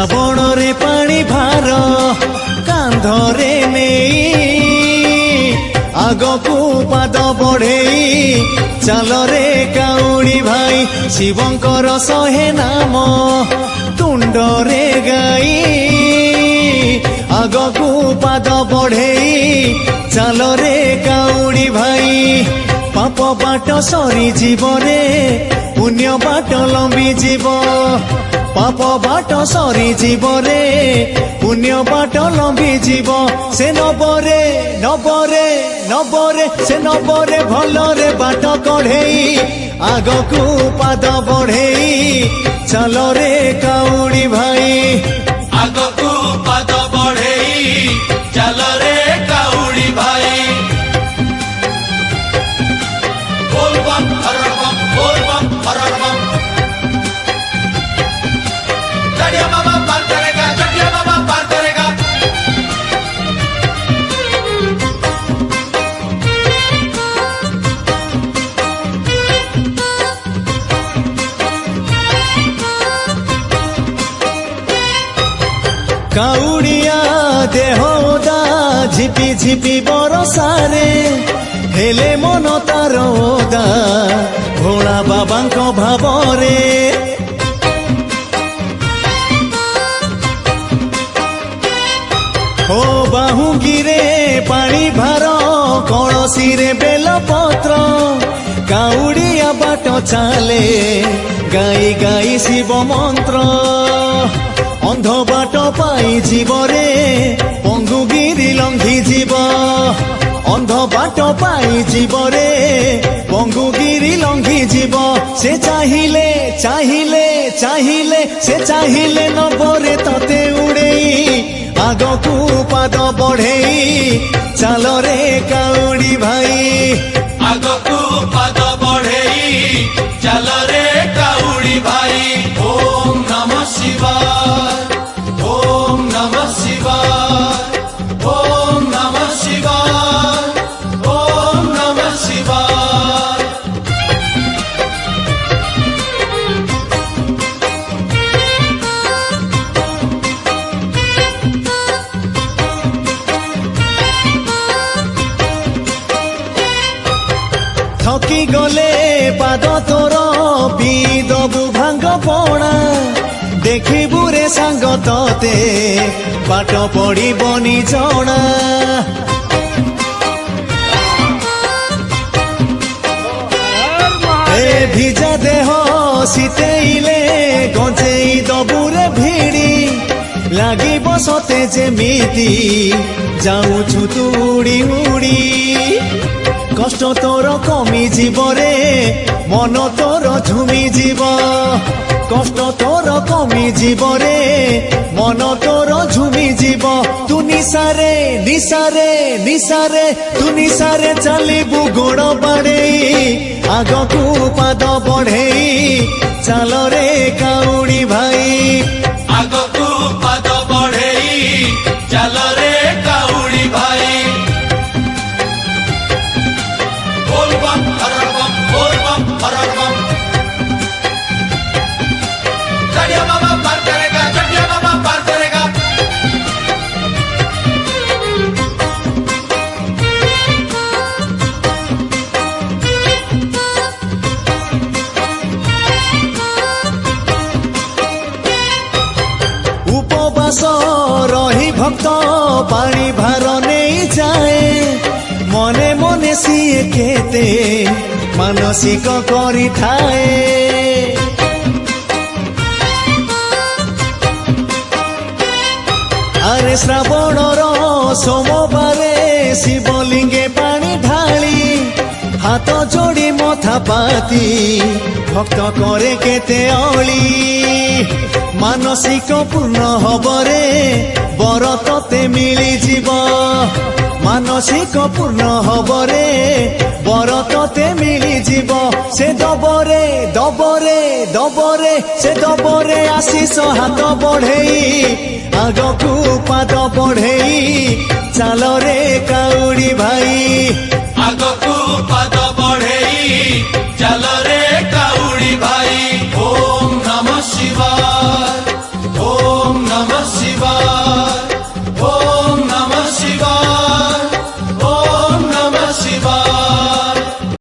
श्रावण रे पानी भार कांधरे नहीं आगकू पाद बढ़े चल रे काउड़ी भाई शिवंकर शहे नाम तुंडरे गाई आगकू पाद बढ़े चल रे काउड़ी भाई पाप बाट सरी जीव रे पुण्य बाट लंबी जीव पाप बाट सरी जीव रे पुण्य बाट लंबी जीव से नबरे नबरे नबरे से नबरे भलरे बाट कढ़ेई आगकू पाद बढ़ेई चल रे काउड़ी भाई आगकू पाद बढ़ेई चल रे काउड़ी भाई बोल बम हर बम बोल बम हर बम चढ़िया बाबा पार करेगा चढ़िया बाबा पार करेगा काउड़िया देहदा झिपी झिपी बरसारे हेले मन तार ओदा भोला बाबांक भावरे ओ बाहुंगीरे पानी भार कलसी रे बेलपत्र काउड़िया बाट चाले गाई गाई शिव मंत्र अंध बाट पाई जीव रे पंगुगिरी लंघी जीव अंध बाट पाई जीव रे पंगुगिरी लंघी जीव से चाहिले चाहिले चाहिले से चाहिले नबरे तते उड़ेई आगकू पाद बढ़ेई चल रे काउड़ी भाई आगकू पाद बढ़ेई चल रे काउड़ी भाई ओम नमः शिवाय ओम नमः शिवाय ओम नमः शिवाय ओम नमः शिवाय थकी गले पाद तोर पीदबु भांग पणा देखिबु रे सांग तते बाट पड़िबनी जणा ए भिजा देह शीतेइले गंजेई दबुरे भिड़ी লাগিব সতে যেমিতি যাউছু তু উড়ি উড়ি কষ্ট তোর কমি জীবরে মন তোর ঝুমি জীব কষ্ট তোর কমি জীবরে মন তোর ঝুমি জীব তু নিশারে নিশারে নিশারে তু নিশারে চালিবু গোড় বাড়েই আগকু পাদ बढ़ेई चल रे काउड़ी भाई आगकू पाद बढ़ेई चल रे काउड़ी भाई बोल बम हर बम बोल बम हर बम चढ़िया बाबा पार करेगा चढ़िया बाबा पार करेगा उपवास रही भक्त पानी भार नहीं जाए मने मने सीए केते मानसिक करी थाए अरे श्रावण सोमवारे शिवलिंगे पानी ढाली हाथ जोड़ी मथा पाती भक्त करे केते अली मानसिक पूर्ण हबरे बर तते मिली जीव मानसिक पूर्ण हबरे बर तते मिली जीव से दबरे दबरे दबरे से दबरे आशीष हाथ बढ़ेई आगकू पाद बढ़ेई चल रे काउड़ी भाई